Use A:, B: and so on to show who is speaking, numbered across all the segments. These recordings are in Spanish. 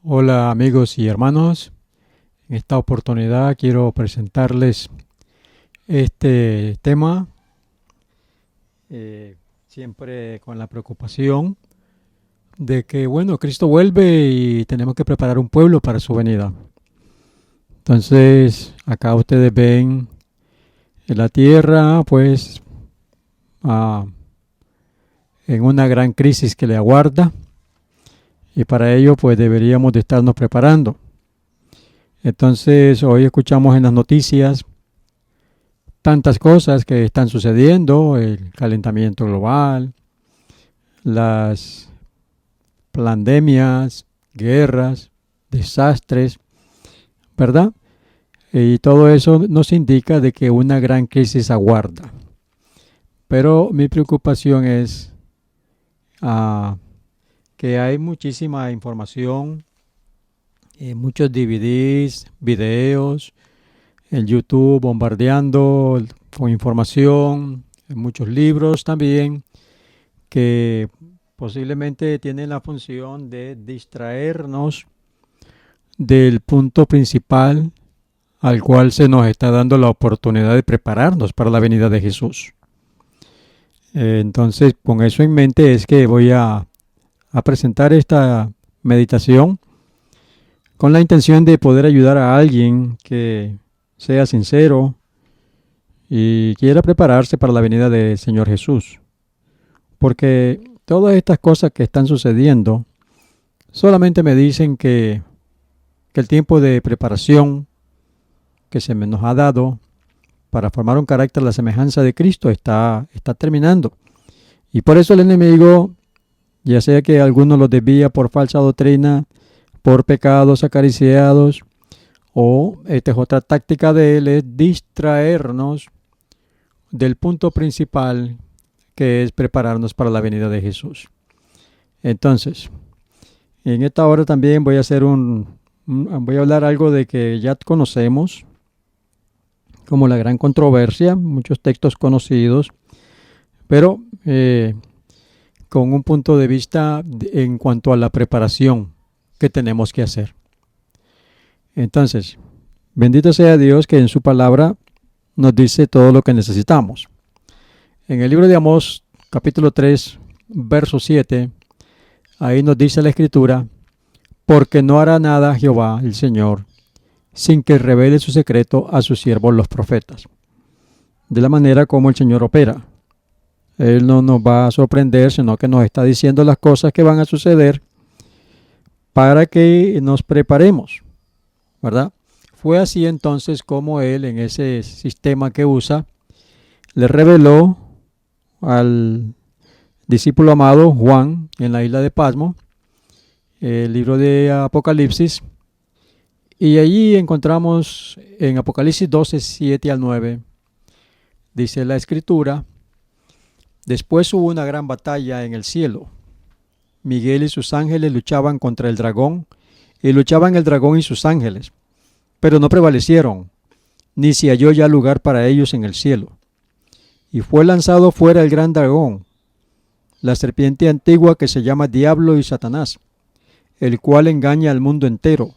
A: Hola amigos y hermanos, en esta oportunidad quiero presentarles este tema, siempre con la preocupación de que, bueno, Cristo vuelve y tenemos que preparar un pueblo para su venida. Entonces, acá ustedes ven en la tierra, pues, ah, en una gran crisis que le aguarda y para ello, pues, deberíamos de estarnos preparando. Entonces, hoy escuchamos en las noticias tantas cosas que están sucediendo, el calentamiento global, las pandemias, guerras, desastres, ¿verdad? Y todo eso nos indica de que una gran crisis aguarda. Pero mi preocupación es ah, que hay muchísima información, muchos DVDs, videos, en YouTube bombardeando con información, en muchos libros también, que posiblemente tienen la función de distraernos del punto principal al cual se nos está dando la oportunidad de prepararnos para la venida de Jesús. Entonces, con eso en mente es que voy a presentar esta meditación con la intención de poder ayudar a alguien que sea sincero y quiera prepararse para la venida del Señor Jesús. Porque todas estas cosas que están sucediendo solamente me dicen que el tiempo de preparación que se nos ha dado para formar un carácter a la semejanza de Cristo está terminando. Y por eso el enemigo, ya sea que algunos los desvía por falsa doctrina, por pecados acariciados, o esta es otra táctica de él, es distraernos del punto principal, que es prepararnos para la venida de Jesús. Entonces, en esta hora también voy a hacer voy a hablar algo de que ya conocemos, como la gran controversia, muchos textos conocidos, pero con un punto de vista en cuanto a la preparación que tenemos que hacer. Entonces, bendito sea Dios que en su palabra nos dice todo lo que necesitamos. En el libro de Amós, capítulo 3, verso 7, ahí nos dice la Escritura: porque no hará nada Jehová, el Señor, sin que revele su secreto a sus siervos los profetas. De la manera como el Señor opera. Él no nos va a sorprender, sino que nos está diciendo las cosas que van a suceder para que nos preparemos, ¿verdad? Fue así entonces como Él, en ese sistema que usa, le reveló al discípulo amado Juan en la isla de Pasmo el libro de Apocalipsis, y allí encontramos en Apocalipsis 12, 7 al 9, dice la Escritura: después hubo una gran batalla en el cielo. Miguel y sus ángeles luchaban contra el dragón, y luchaban el dragón y sus ángeles, pero no prevalecieron, ni se halló ya lugar para ellos en el cielo. Y fue lanzado fuera el gran dragón, la serpiente antigua que se llama Diablo y Satanás, el cual engaña al mundo entero.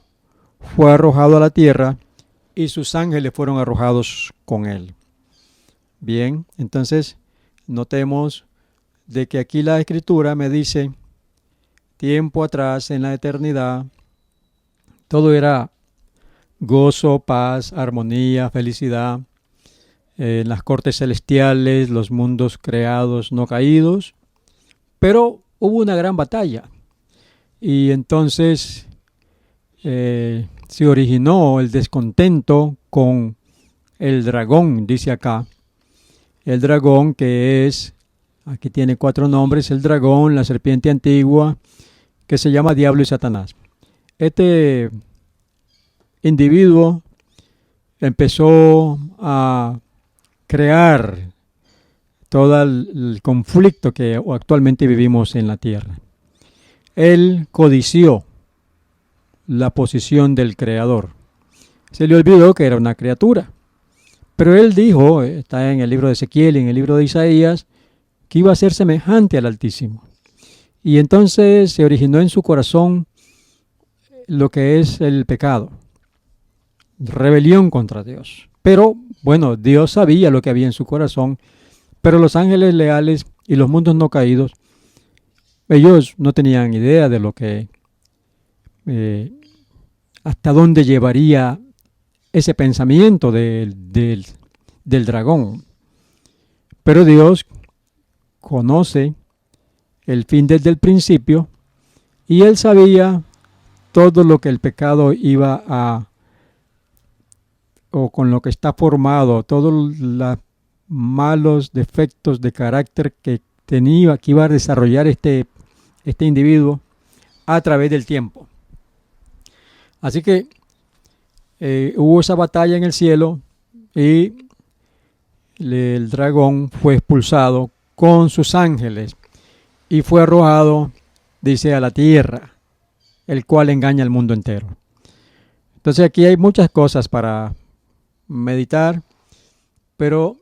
A: Fue arrojado a la tierra, y sus ángeles fueron arrojados con él. Bien, entonces notemos de que aquí la Escritura me dice, tiempo atrás en la eternidad, todo era gozo, paz, armonía, felicidad, en las cortes celestiales, los mundos creados no caídos, pero hubo una gran batalla y entonces se originó el descontento con el dragón, dice acá, el dragón que es, aquí tiene 4 nombres, el dragón, la serpiente antigua, que se llama Diablo y Satanás. Este individuo empezó a crear todo el conflicto que actualmente vivimos en la tierra. Él codició la posición del Creador. Se le olvidó que era una criatura. Pero él dijo, está en el libro de Ezequiel y en el libro de Isaías, que iba a ser semejante al Altísimo. Y entonces se originó en su corazón lo que es el pecado, rebelión contra Dios. Pero bueno, Dios sabía lo que había en su corazón, pero los ángeles leales y los mundos no caídos, ellos no tenían idea de lo que, hasta dónde llevaría ese pensamiento del dragón. Pero Dios conoce el fin desde el principio y Él sabía todo lo que el pecado iba a, o con lo que está formado, todos los malos defectos de carácter que tenía, que iba a desarrollar este individuo a través del tiempo. Así que hubo esa batalla en el cielo y el dragón fue expulsado con sus ángeles y fue arrojado, dice, a la tierra, el cual engaña al mundo entero. Entonces aquí hay muchas cosas para meditar, pero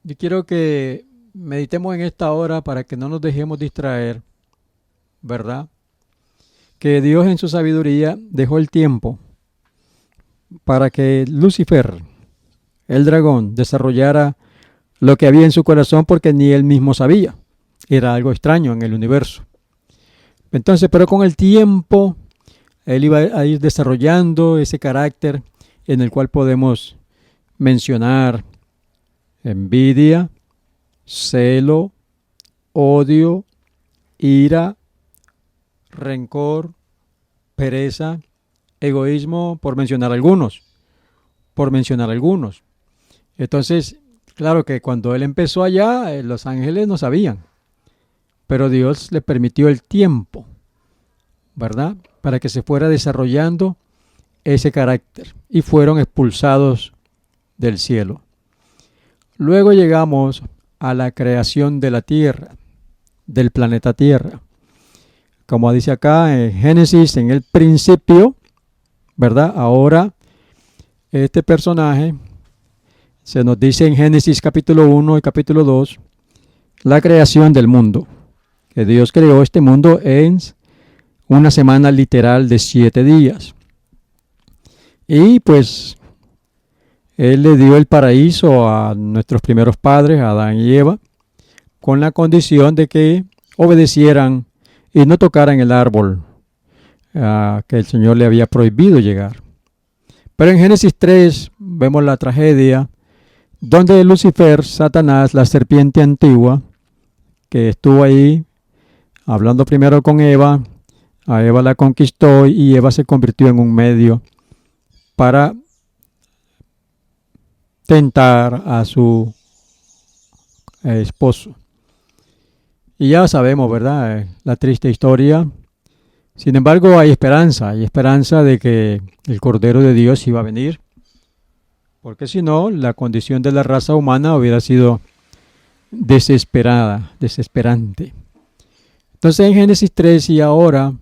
A: yo quiero que meditemos en esta hora para que no nos dejemos distraer, ¿verdad? Que Dios en su sabiduría dejó el tiempo para que Lucifer, el dragón, desarrollara lo que había en su corazón porque ni él mismo sabía. Era algo extraño en el universo. Entonces, pero con el tiempo, él iba a ir desarrollando ese carácter en el cual podemos mencionar envidia, celo, odio, ira, rencor, pereza, egoísmo, por mencionar algunos. Entonces, claro que cuando él empezó allá, los ángeles no sabían, pero Dios le permitió el tiempo, ¿verdad? Para que se fuera desarrollando ese carácter y fueron expulsados del cielo. Luego llegamos a la creación de la tierra, del planeta Tierra. Como dice acá en Génesis, en el principio, ¿verdad? Ahora, este personaje se nos dice en Génesis capítulo 1 y capítulo 2, la creación del mundo. Que Dios creó este mundo en una semana literal de 7 días. Y pues Él le dio el paraíso a nuestros primeros padres, a Adán y Eva, con la condición de que obedecieran y no tocaran el árbol que el Señor le había prohibido llegar. Pero en Génesis 3 vemos la tragedia donde Lucifer, Satanás, la serpiente antigua, que estuvo ahí hablando primero con Eva, a Eva la conquistó y Eva se convirtió en un medio para tentar a su esposo. Y ya sabemos, ¿verdad? La triste historia. Sin embargo, hay esperanza de que el Cordero de Dios iba a venir, porque si no, la condición de la raza humana hubiera sido desesperante. Entonces en Génesis 3 y ahora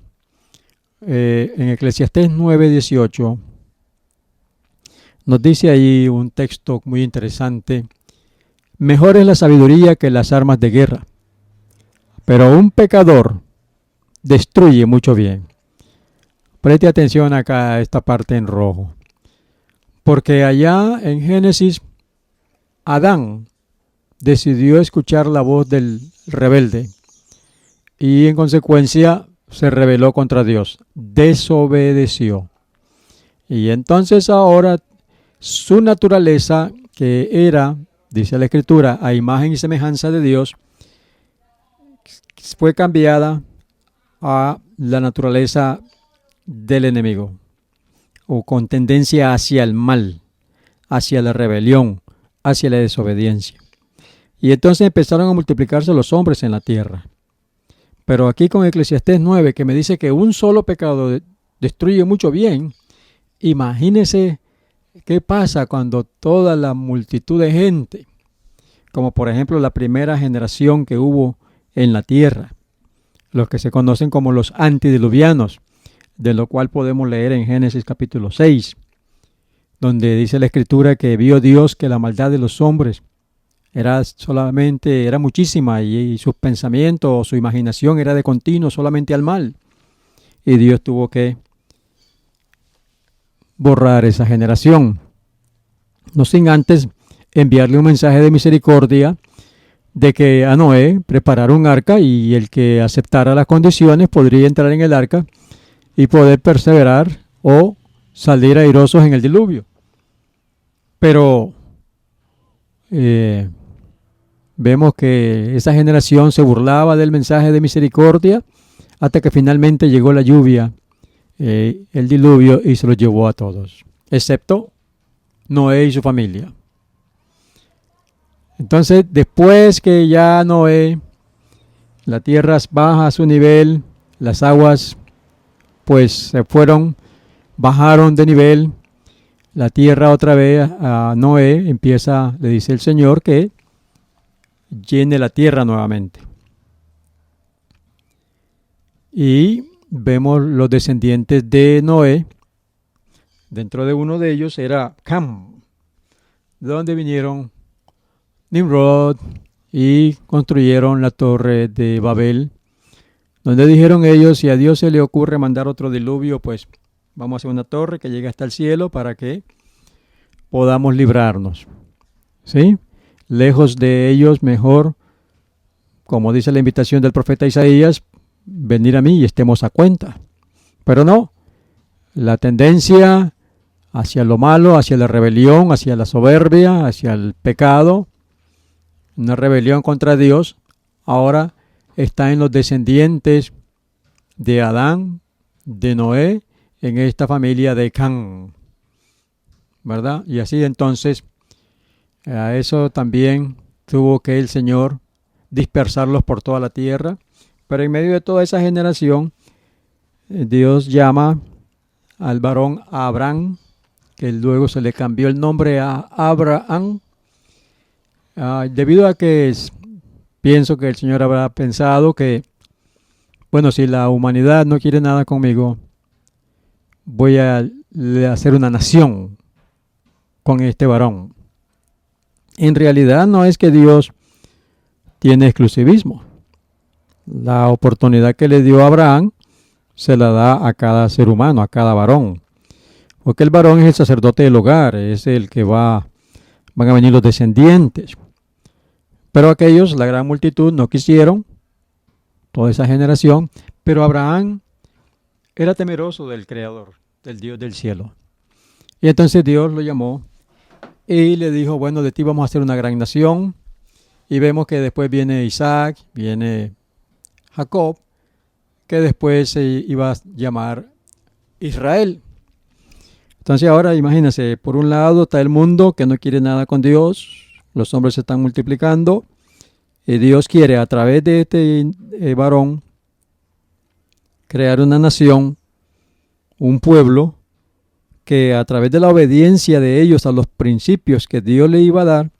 A: en Eclesiastés 9:18 nos dice ahí un texto muy interesante: mejor es la sabiduría que las armas de guerra, pero un pecador destruye mucho bien. Preste atención acá a esta parte en rojo, porque allá en Génesis Adán decidió escuchar la voz del rebelde y en consecuencia se rebeló contra Dios, desobedeció. Y entonces ahora su naturaleza, que era, dice la Escritura, a imagen y semejanza de Dios, fue cambiada a la naturaleza del enemigo, o con tendencia hacia el mal, hacia la rebelión, hacia la desobediencia. Y entonces empezaron a multiplicarse los hombres en la tierra. Pero aquí con Eclesiastés 9, que me dice que un solo pecado destruye mucho bien, imagínense qué pasa cuando toda la multitud de gente, como por ejemplo la primera generación que hubo en la tierra, los que se conocen como los antediluvianos, de lo cual podemos leer en Génesis capítulo 6, donde dice la Escritura que vio Dios que la maldad de los hombres era muchísima y sus pensamientos o su imaginación era de continuo solamente al mal. Y Dios tuvo que borrar esa generación, no sin antes enviarle un mensaje de misericordia de que a Noé preparara un arca y el que aceptara las condiciones podría entrar en el arca y poder perseverar o salir airosos en el diluvio. Pero vemos que esa generación se burlaba del mensaje de misericordia hasta que finalmente llegó la lluvia, el diluvio, y se los llevó a todos, excepto Noé y su familia. Entonces, después que ya Noé, la tierra baja a su nivel, las aguas pues se fueron, bajaron de nivel, la tierra otra vez a Noé empieza, le dice el Señor que llene la tierra nuevamente. Y vemos los descendientes de Noé. Dentro de uno de ellos era Cam, de donde vinieron Nimrod y construyeron la torre de Babel, donde dijeron ellos, si a Dios se le ocurre mandar otro diluvio, pues vamos a hacer una torre que llegue hasta el cielo para que podamos librarnos. ¿Sí? Lejos de ellos, mejor, como dice la invitación del profeta Isaías, venir a mí y estemos a cuenta. Pero no, la tendencia hacia lo malo, hacia la rebelión, hacia la soberbia, hacia el pecado, una rebelión contra Dios, ahora está en los descendientes de Adán, de Noé, en esta familia de Cam, ¿verdad? Y así entonces, a eso también tuvo que el Señor dispersarlos por toda la tierra, pero en medio de toda esa generación, Dios llama al varón Abraham, que luego se le cambió el nombre a Abraham, debido a que pienso que el Señor habrá pensado que, bueno, si la humanidad no quiere nada conmigo, voy a hacer una nación con este varón. En realidad no es que Dios tiene exclusivismo. La oportunidad que le dio a Abraham se la da a cada ser humano, a cada varón. Porque el varón es el sacerdote del hogar, es el que van a venir los descendientes. Pero aquellos, la gran multitud, no quisieron, toda esa generación, pero Abraham era temeroso del Creador, del Dios del cielo. Y entonces Dios lo llamó y le dijo, bueno, de ti vamos a hacer una gran nación. Y vemos que después viene Isaac, viene Jacob, que después se iba a llamar Israel. Entonces ahora imagínense, por un lado está el mundo que no quiere nada con Dios, los hombres se están multiplicando y Dios quiere a través de este varón crear una nación, un pueblo, que a través de la obediencia de ellos a los principios que Dios le iba a dar,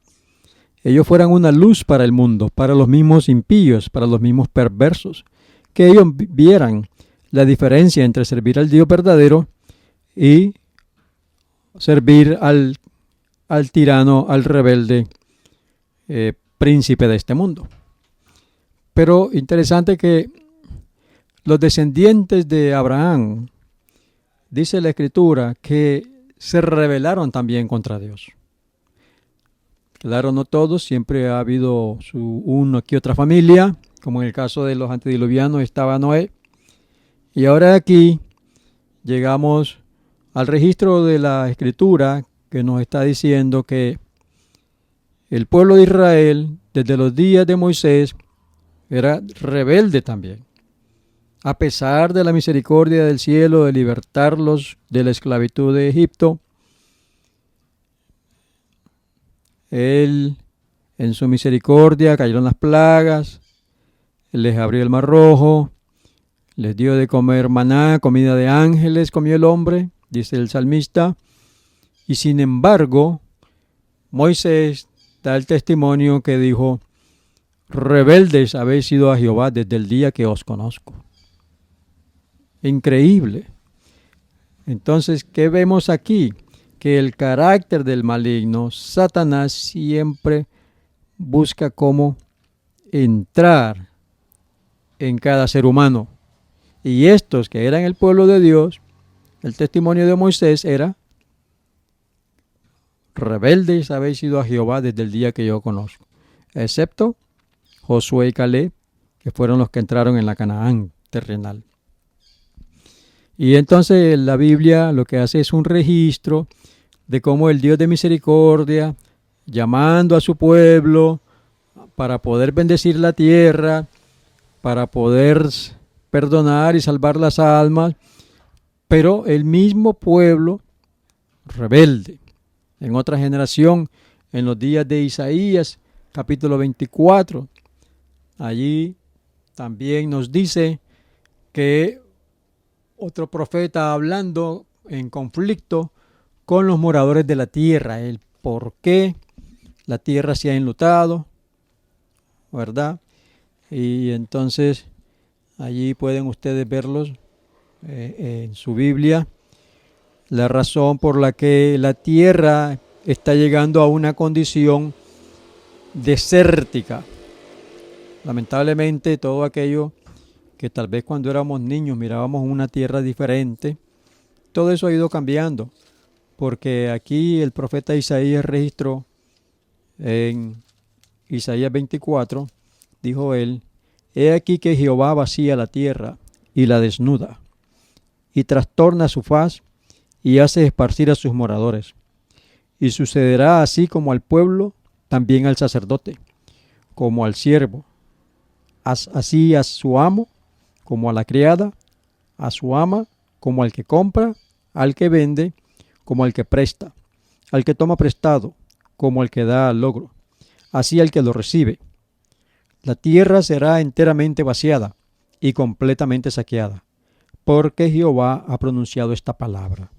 A: ellos fueran una luz para el mundo, para los mismos impíos, para los mismos perversos, que ellos vieran la diferencia entre servir al Dios verdadero y servir al tirano, al rebelde príncipe de este mundo. Pero interesante que los descendientes de Abraham, dice la Escritura, que se rebelaron también contra Dios. Claro, no todos, siempre ha habido una que otra familia, como en el caso de los antediluvianos estaba Noé. Y ahora aquí llegamos al registro de la Escritura que nos está diciendo que el pueblo de Israel, desde los días de Moisés, era rebelde también. A pesar de la misericordia del cielo de libertarlos de la esclavitud de Egipto, Él, en su misericordia, cayeron las plagas, Él les abrió el mar rojo, les dio de comer maná, comida de ángeles, comió el hombre, dice el salmista, y sin embargo, Moisés da el testimonio que dijo, rebeldes habéis sido a Jehová desde el día que os conozco. Increíble. Entonces, ¿qué vemos aquí? Que el carácter del maligno, Satanás, siempre busca cómo entrar en cada ser humano. Y estos que eran el pueblo de Dios, el testimonio de Moisés era rebeldes habéis sido a Jehová desde el día que yo conozco, excepto Josué y Caleb, que fueron los que entraron en la Canaán terrenal. Y entonces la Biblia lo que hace es un registro de cómo el Dios de misericordia, llamando a su pueblo para poder bendecir la tierra, para poder perdonar y salvar las almas, pero el mismo pueblo rebelde. En otra generación, en los días de Isaías, capítulo 24, allí también nos dice que otro profeta hablando en conflicto con los moradores de la tierra, el por qué la tierra se ha enlutado, ¿verdad? Y entonces allí pueden ustedes verlos en su Biblia, la razón por la que la tierra está llegando a una condición desértica. Lamentablemente todo aquello que tal vez cuando éramos niños mirábamos una tierra diferente, todo eso ha ido cambiando, porque aquí el profeta Isaías registró en Isaías 24, dijo él: he aquí que Jehová vacía la tierra y la desnuda, y trastorna su faz y hace esparcir a sus moradores. Y sucederá así como al pueblo, también al sacerdote, como al siervo, así a su amo, como a la criada, a su ama, como al que compra, al que vende, como al que presta, al que toma prestado, como al que da al logro, así al que lo recibe. La tierra será enteramente vaciada y completamente saqueada, porque Jehová ha pronunciado esta palabra.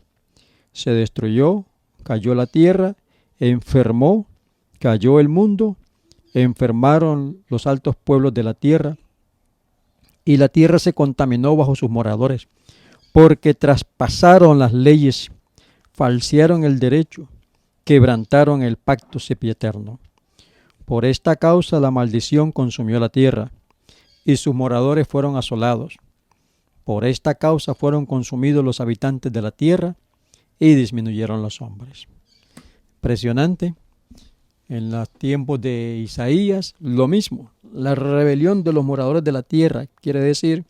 A: Se destruyó, cayó la tierra, enfermó, cayó el mundo, enfermaron los altos pueblos de la tierra, y la tierra se contaminó bajo sus moradores, porque traspasaron las leyes, falsearon el derecho, quebrantaron el pacto sempiterno. Por esta causa la maldición consumió la tierra, y sus moradores fueron asolados. Por esta causa fueron consumidos los habitantes de la tierra, y disminuyeron los hombres. Impresionante. En los tiempos de Isaías, lo mismo. La rebelión de los moradores de la tierra quiere decir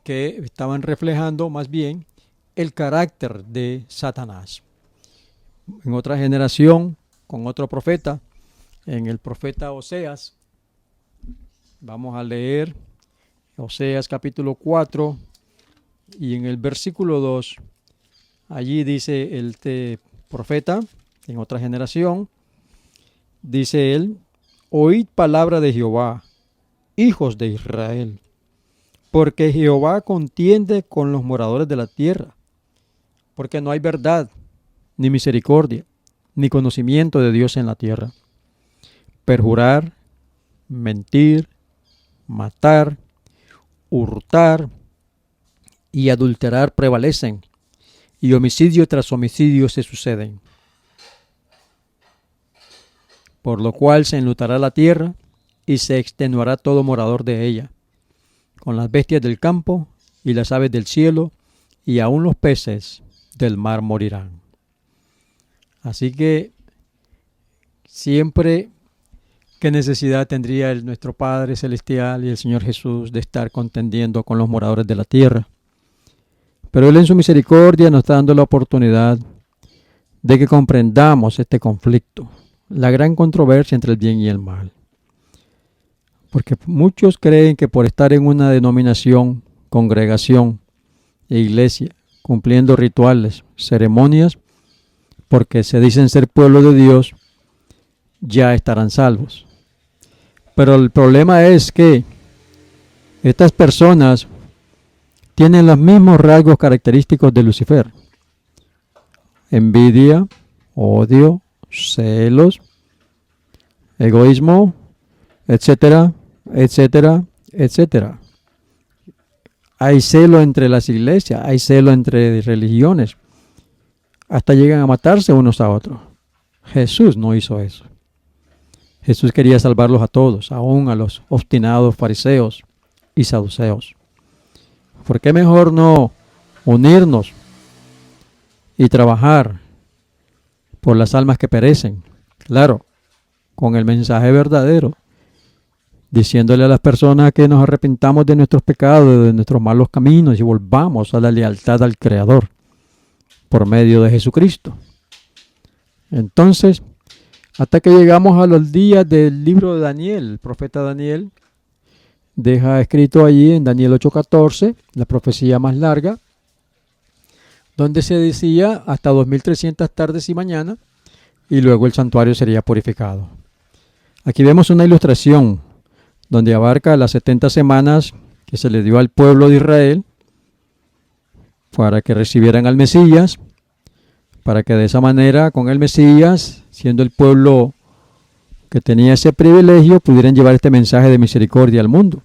A: que estaban reflejando más bien el carácter de Satanás. En otra generación, con otro profeta, en el profeta Oseas, vamos a leer Oseas capítulo 4 y en el versículo 2, allí dice el profeta, en otra generación, dice él: oíd palabra de Jehová, hijos de Israel, porque Jehová contiende con los moradores de la tierra, porque no hay verdad, ni misericordia, ni conocimiento de Dios en la tierra. Perjurar, mentir, matar, hurtar y adulterar prevalecen, y homicidio tras homicidio se suceden. Por lo cual se enlutará la tierra y se extenuará todo morador de ella, con las bestias del campo y las aves del cielo, y aun los peces del mar morirán. Así que siempre, ¿qué necesidad tendría nuestro Padre Celestial y el Señor Jesús de estar contendiendo con los moradores de la tierra? Pero Él en su misericordia nos está dando la oportunidad de que comprendamos este conflicto, la gran controversia entre el bien y el mal. Porque muchos creen que por estar en una denominación, congregación e iglesia, cumpliendo rituales, ceremonias, porque se dicen ser pueblo de Dios, ya estarán salvos. Pero el problema es que estas personas tienen los mismos rasgos característicos de Lucifer: envidia, odio, celos, egoísmo, etcétera, etcétera, etcétera. Hay celo entre las iglesias, hay celo entre religiones, hasta llegan a matarse unos a otros. Jesús no hizo eso. Jesús quería salvarlos a todos, aún a los obstinados fariseos y saduceos. ¿Por qué mejor no unirnos y trabajar por las almas que perecen. Claro, con el mensaje verdadero, diciéndole a las personas que nos arrepintamos de nuestros pecados, de nuestros malos caminos y volvamos a la lealtad al Creador por medio de Jesucristo. Entonces, hasta que llegamos a los días del libro de Daniel, el profeta Daniel deja escrito allí en Daniel 8:14, la profecía más larga, donde se decía hasta 2300 tardes y mañanas, y luego el santuario sería purificado. Aquí vemos una ilustración donde abarca las 70 semanas que se le dio al pueblo de Israel para que recibieran al Mesías, para que de esa manera, con el Mesías, siendo el pueblo que tenía ese privilegio, pudieran llevar este mensaje de misericordia al mundo.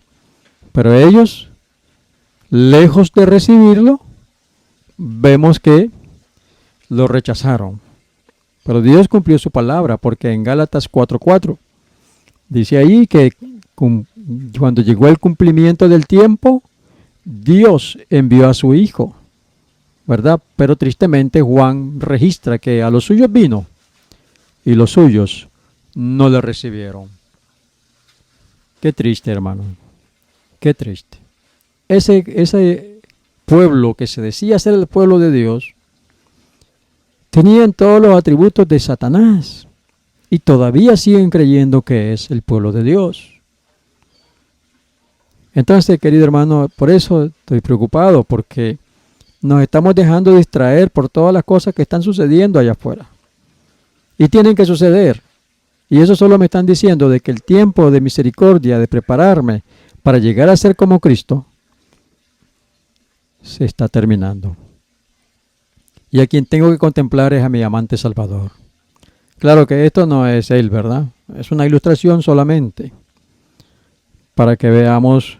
A: Pero ellos, lejos de recibirlo, vemos que lo rechazaron. Pero Dios cumplió su palabra, porque en Gálatas 4:4 dice ahí que cuando llegó el cumplimiento del tiempo, Dios envió a su Hijo, ¿verdad? Pero tristemente Juan registra que a los suyos vino y los suyos no le recibieron. Qué triste, hermano. Qué triste. Ese pueblo que se decía ser el pueblo de Dios, tenían todos los atributos de Satanás y todavía siguen creyendo que es el pueblo de Dios. Entonces, querido hermano, por eso estoy preocupado, porque nos estamos dejando distraer por todas las cosas que están sucediendo allá afuera. Y tienen que suceder. Y eso solo me están diciendo de que el tiempo de misericordia, de prepararme para llegar a ser como Cristo, se está terminando. Y a quien tengo que contemplar es a mi amante Salvador. Claro que esto no es Él, ¿verdad? Es una ilustración solamente, para que veamos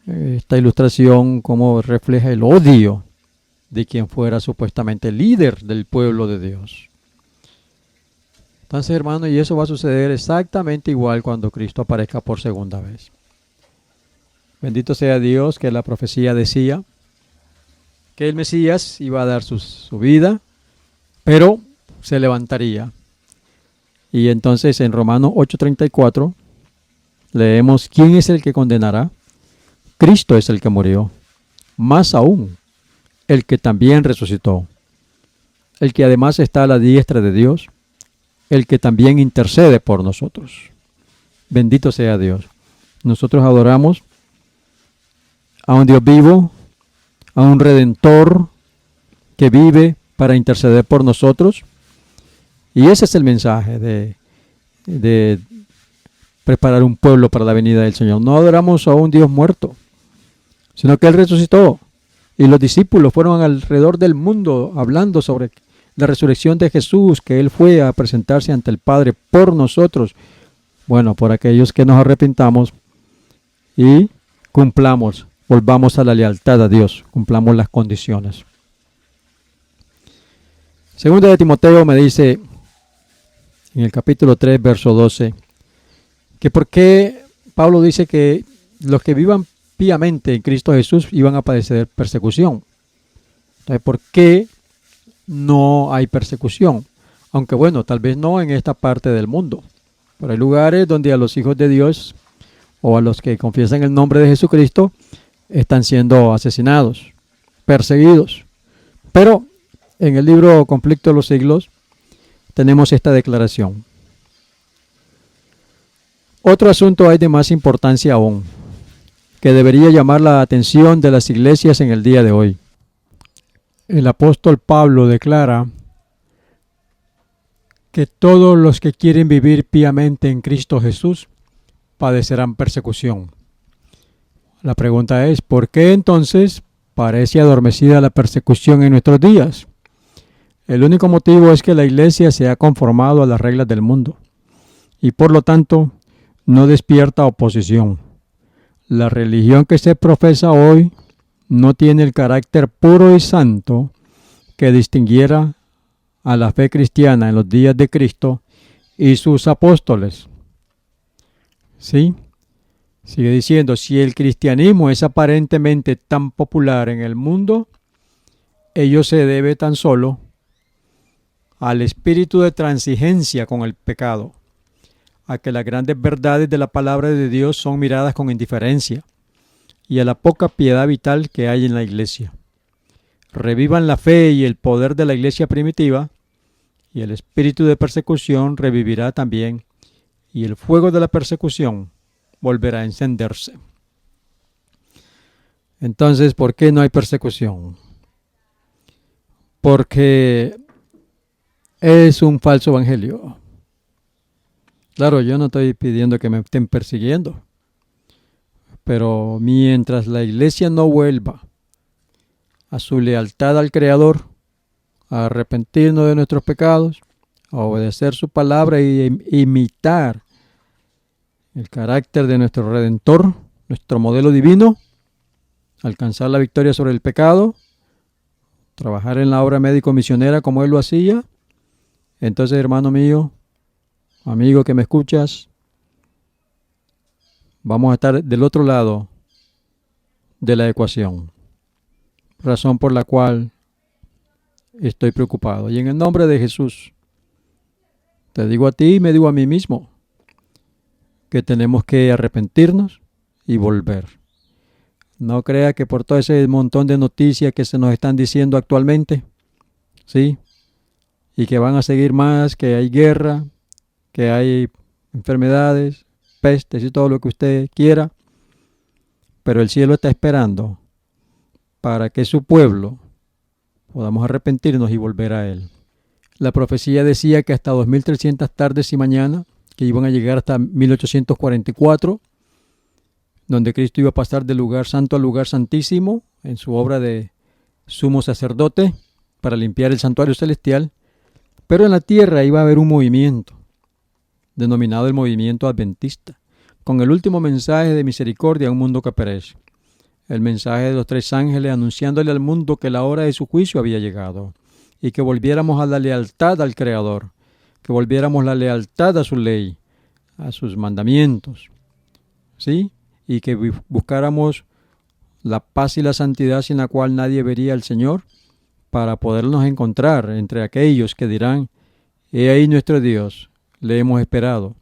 A: esta ilustración cómo refleja el odio de quien fuera supuestamente líder del pueblo de Dios. Entonces, hermano, y eso va a suceder exactamente igual cuando Cristo aparezca por segunda vez. Bendito sea Dios, que la profecía decía que el Mesías iba a dar su vida, pero se levantaría. Y entonces en Romanos 8:34 leemos: ¿quién es el que condenará? Cristo es el que murió, más aún, el que también resucitó, el que además está a la diestra de Dios, el que también intercede por nosotros. Bendito sea Dios. Nosotros adoramos a un Dios vivo, a un Redentor que vive para interceder por nosotros. Y ese es el mensaje de preparar un pueblo para la venida del Señor. No adoramos a un Dios muerto, sino que Él resucitó. Y los discípulos fueron alrededor del mundo hablando sobre la resurrección de Jesús, que Él fue a presentarse ante el Padre por nosotros. Bueno, por aquellos que nos arrepintamos y cumplamos, volvamos a la lealtad a Dios, cumplamos las condiciones. Segunda de Timoteo me dice, en el capítulo 3, verso 12, que por qué Pablo dice que los que vivan píamente en Cristo Jesús iban a padecer persecución. Entonces, ¿por qué no hay persecución? Aunque bueno, tal vez no en esta parte del mundo, pero hay lugares donde a los hijos de Dios o a los que confiesan el nombre de Jesucristo están siendo asesinados, perseguidos. Pero en el libro Conflicto de los Siglos tenemos esta declaración. Otro asunto hay de más importancia aún, que debería llamar la atención de las iglesias en el día de hoy. El apóstol Pablo declara que todos los que quieren vivir piamente en Cristo Jesús padecerán persecución. La pregunta es, ¿por qué entonces parece adormecida la persecución en nuestros días? El único motivo es que la iglesia se ha conformado a las reglas del mundo y por lo tanto no despierta oposición. La religión que se profesa hoy no tiene el carácter puro y santo que distinguiera a la fe cristiana en los días de Cristo y sus apóstoles. ¿Sí? Sigue diciendo, si el cristianismo es aparentemente tan popular en el mundo, ello se debe tan solo al espíritu de transigencia con el pecado, a que las grandes verdades de la palabra de Dios son miradas con indiferencia y a la poca piedad vital que hay en la iglesia. Revivan la fe y el poder de la iglesia primitiva, y el espíritu de persecución revivirá también, y el fuego de la persecución volverá a encenderse. Entonces, ¿por qué no hay persecución? Porque es un falso evangelio. Claro, yo no estoy pidiendo que me estén persiguiendo, pero mientras la iglesia no vuelva a su lealtad al Creador, a arrepentirnos de nuestros pecados, a obedecer su palabra y imitar el carácter de nuestro Redentor, nuestro modelo divino, alcanzar la victoria sobre el pecado, trabajar en la obra médico-misionera como Él lo hacía, entonces, hermano mío, amigo que me escuchas, vamos a estar del otro lado de la ecuación, razón por la cual estoy preocupado. Y en el nombre de Jesús, te digo a ti y me digo a mí mismo que tenemos que arrepentirnos y volver. No crea que por todo ese montón de noticias que se nos están diciendo actualmente, ¿sí? Y que van a seguir más, que hay guerra, que hay enfermedades, pestes y todo lo que usted quiera, pero el cielo está esperando para que su pueblo podamos arrepentirnos y volver a Él. La profecía decía que hasta 2300 tardes y mañanas, que iban a llegar hasta 1844, donde Cristo iba a pasar del lugar santo al lugar santísimo en su obra de sumo sacerdote para limpiar el santuario celestial, pero en la tierra iba a haber un movimiento denominado el movimiento adventista, con el último mensaje de misericordia a un mundo que perece. El mensaje de los 3 ángeles anunciándole al mundo que la hora de su juicio había llegado y que volviéramos a la lealtad al Creador, que volviéramos la lealtad a su ley, a sus mandamientos, ¿sí? Y que buscáramos la paz y la santidad sin la cual nadie vería al Señor, para podernos encontrar entre aquellos que dirán: he ahí nuestro Dios, le hemos esperado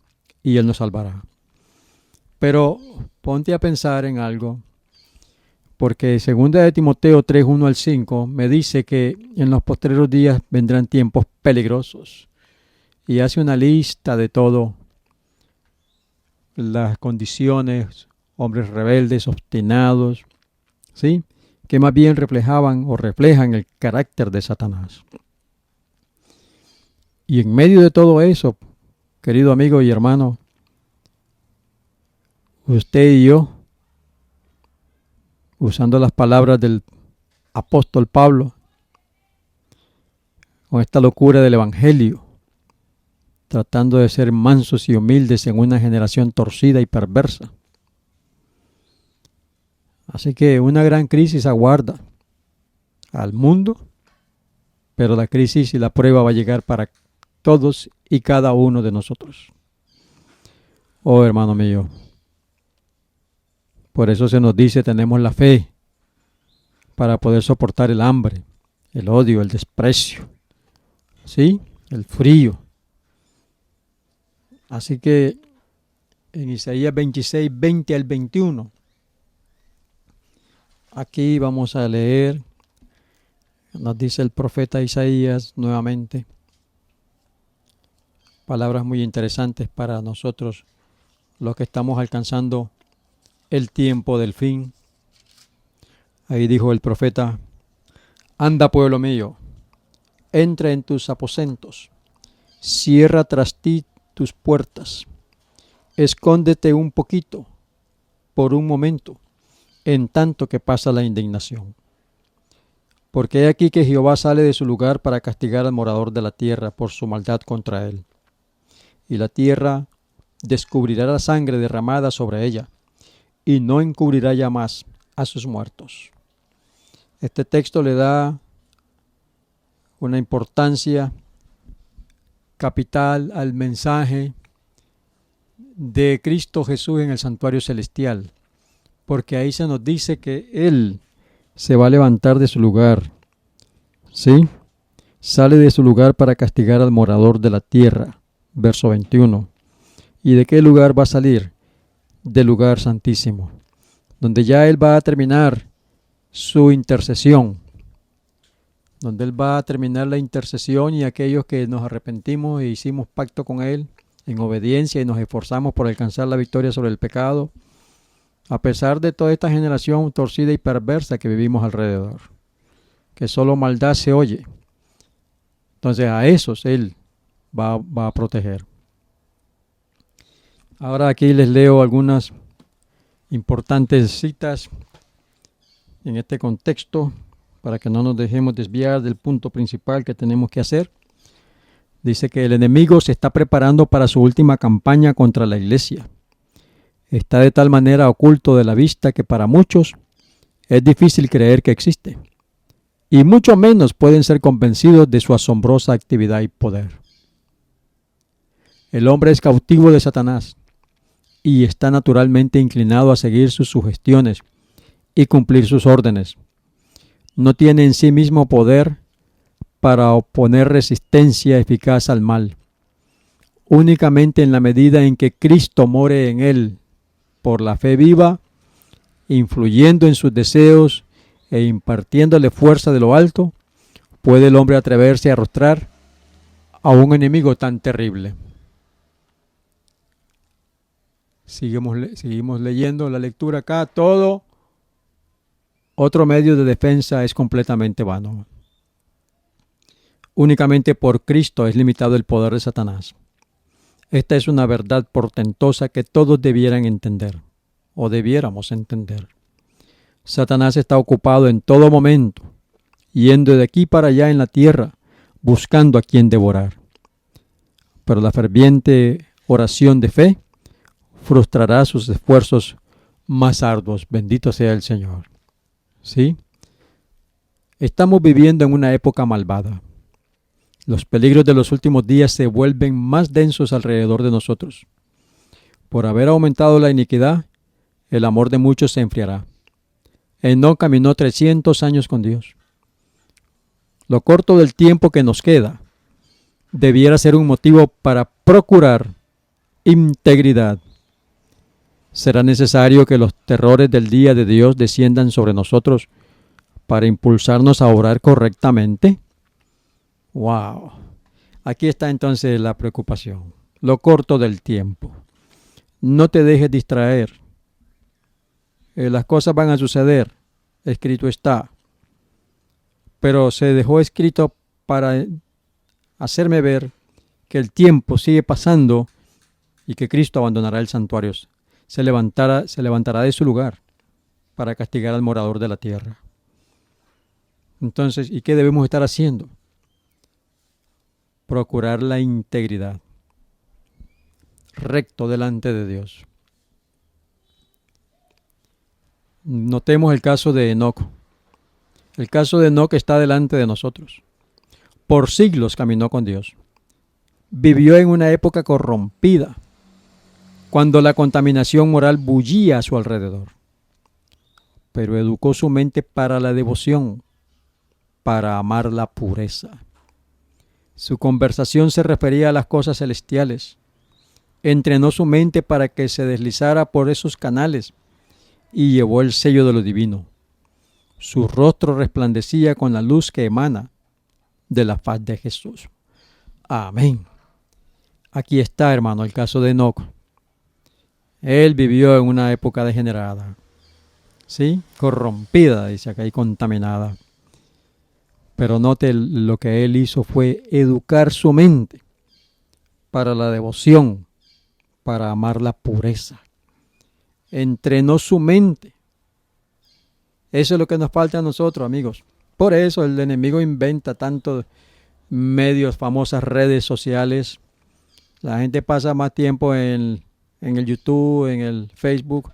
A: y Él nos salvará. Pero ponte a pensar en algo, porque 2 de Timoteo 3, 1 al 5 me dice que en los postreros días vendrán tiempos peligrosos, y hace una lista de todo, las condiciones, hombres rebeldes, obstinados, ¿sí?, que más bien reflejaban o reflejan el carácter de Satanás. Y en medio de todo eso, querido amigo y hermano, usted y yo, usando las palabras del apóstol Pablo, con esta locura del evangelio, tratando de ser mansos y humildes en una generación torcida y perversa. Así que una gran crisis aguarda al mundo, pero la crisis y la prueba va a llegar para todos y cada uno de nosotros. Oh, hermano mío, por eso se nos dice: tenemos la fe para poder soportar el hambre, el odio, el desprecio, ¿sí?, el frío. Así que en Isaías 26, 20 al 21, aquí vamos a leer, nos dice el profeta Isaías nuevamente, palabras muy interesantes para nosotros, los que estamos alcanzando el tiempo del fin. Ahí dijo el profeta: anda, pueblo mío, entra en tus aposentos, cierra tras ti tus puertas, escóndete un poquito, por un momento, en tanto que pasa la indignación. Porque he aquí que Jehová sale de su lugar para castigar al morador de la tierra por su maldad contra él. Y la tierra descubrirá la sangre derramada sobre ella, y no encubrirá ya más a sus muertos. Este texto le da una importancia capital al mensaje de Cristo Jesús en el santuario celestial, porque ahí se nos dice que Él se va a levantar de su lugar, ¿sí?, sale de su lugar para castigar al morador de la tierra. Verso 21. ¿Y de qué lugar va a salir? Del lugar santísimo, donde ya Él va a terminar su intercesión, donde Él va a terminar la intercesión, y aquellos que nos arrepentimos e hicimos pacto con Él en obediencia y nos esforzamos por alcanzar la victoria sobre el pecado, a pesar de toda esta generación torcida y perversa que vivimos alrededor, que solo maldad se oye. Entonces a esos Él va a proteger. Ahora aquí les leo algunas importantes citas en este contexto para que no nos dejemos desviar del punto principal que tenemos que hacer. Dice que el enemigo se está preparando para su última campaña contra la iglesia. Está de tal manera oculto de la vista que para muchos es difícil creer que existe, y mucho menos pueden ser convencidos de su asombrosa actividad y poder. El hombre es cautivo de Satanás y está naturalmente inclinado a seguir sus sugestiones y cumplir sus órdenes. No tiene en sí mismo poder para oponer resistencia eficaz al mal. Únicamente en la medida en que Cristo more en él por la fe viva, influyendo en sus deseos e impartiéndole fuerza de lo alto, puede el hombre atreverse a arrostrar a un enemigo tan terrible. Seguimos leyendo la lectura acá. Todo otro medio de defensa es completamente vano. Únicamente por Cristo es limitado el poder de Satanás. Esta es una verdad portentosa que todos debieran entender, o debiéramos entender. Satanás está ocupado en todo momento, yendo de aquí para allá en la tierra, buscando a quien devorar. Pero la ferviente oración de fe frustrará sus esfuerzos más arduos. Bendito sea el Señor. ¿Sí? Estamos viviendo en una época malvada. Los peligros de los últimos días se vuelven más densos alrededor de nosotros. Por haber aumentado la iniquidad, el amor de muchos se enfriará. Enoc caminó 300 años con Dios. Lo corto del tiempo que nos queda debiera ser un motivo para procurar integridad. Será necesario que los terrores del día de Dios desciendan sobre nosotros para impulsarnos a orar correctamente. ¡Wow! Aquí está entonces la preocupación. Lo corto del tiempo. No te dejes distraer. Las cosas van a suceder. Escrito está. Pero se dejó escrito para hacerme ver que el tiempo sigue pasando y que Cristo abandonará el santuario. Se levantará de su lugar para castigar al morador de la tierra. Entonces, ¿y qué debemos estar haciendo? Procurar la integridad, recto delante de Dios. Notemos el caso de Enoc. El caso de Enoc está delante de nosotros. Por siglos caminó con Dios. Vivió en una época corrompida, cuando la contaminación moral bullía a su alrededor. Pero educó su mente para la devoción, para amar la pureza. Su conversación se refería a las cosas celestiales. Entrenó su mente para que se deslizara por esos canales y llevó el sello de lo divino. Su rostro resplandecía con la luz que emana de la faz de Jesús. Amén. Aquí está, hermano, el caso de Enoc. Él vivió en una época degenerada, ¿sí? Corrompida, dice acá, y contaminada. Pero note, lo que él hizo fue educar su mente para la devoción, para amar la pureza. Entrenó su mente. Eso es lo que nos falta a nosotros, amigos. Por eso el enemigo inventa tantos medios, famosas redes sociales. La gente pasa más tiempo en el YouTube, en el Facebook,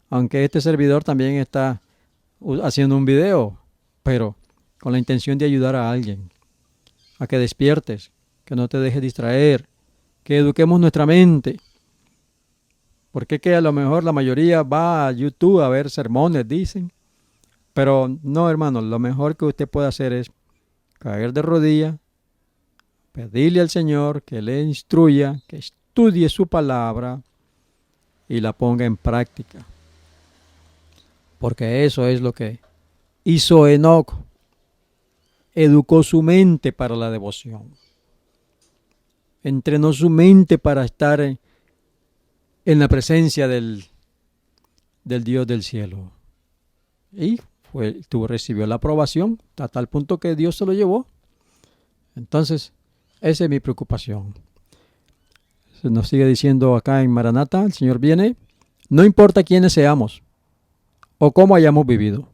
A: aunque este servidor también está haciendo un video, pero con la intención de ayudar a alguien, a que despiertes, que no te dejes distraer, que eduquemos nuestra mente. Porque que a lo mejor la mayoría va a YouTube a ver sermones, dicen, pero no, hermano, lo mejor que usted puede hacer es caer de rodillas, pedirle al Señor que le instruya, que estudie su palabra y la ponga en práctica. Porque eso es lo que hizo Enoc. Educó su mente para la devoción. Entrenó su mente para estar en la presencia del Dios del cielo. Y recibió la aprobación a tal punto que Dios se lo llevó. Entonces, esa es mi preocupación. Se nos sigue diciendo acá en Maranata, el Señor viene. No importa quiénes seamos o cómo hayamos vivido.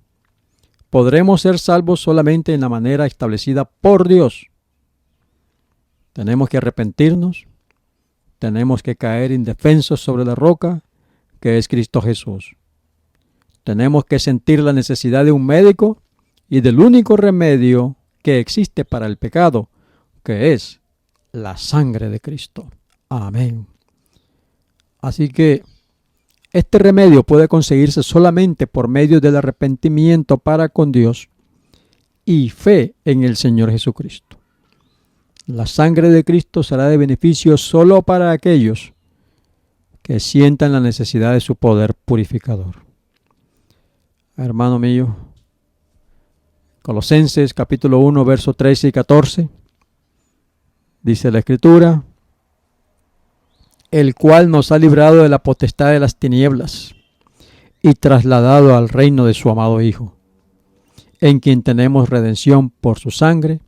A: Podremos ser salvos solamente en la manera establecida por Dios. Tenemos que arrepentirnos. Tenemos que caer indefensos sobre la roca que es Cristo Jesús. Tenemos que sentir la necesidad de un médico y del único remedio que existe para el pecado, que es la sangre de Cristo. Amén. Así que este remedio puede conseguirse solamente por medio del arrepentimiento para con Dios y fe en el Señor Jesucristo. La sangre de Cristo será de beneficio solo para aquellos que sientan la necesidad de su poder purificador. Hermano mío, Colosenses capítulo 1, versos 13 y 14, dice la Escritura, el cual nos ha librado de la potestad de las tinieblas y trasladado al reino de su amado Hijo, en quien tenemos redención por su sangre,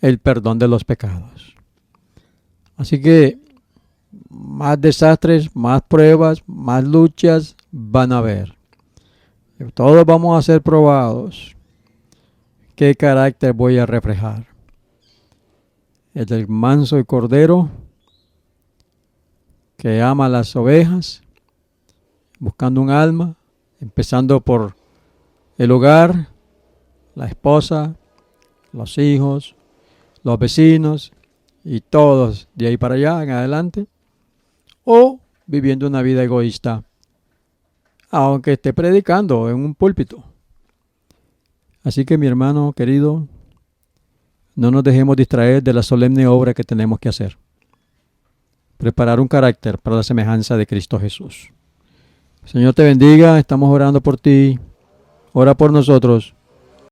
A: el perdón de los pecados. Así que más desastres, más pruebas, más luchas van a haber. Todos vamos a ser probados. ¿Qué carácter voy a reflejar? ¿El del manso y cordero que ama a las ovejas, buscando un alma, empezando por el hogar, la esposa, los hijos, los vecinos y todos de ahí para allá en adelante? ¿O viviendo una vida egoísta, aunque esté predicando en un púlpito? Así que mi hermano querido, no nos dejemos distraer de la solemne obra que tenemos que hacer. Preparar un carácter para la semejanza de Cristo Jesús. Señor te bendiga, estamos orando por ti. Ora por nosotros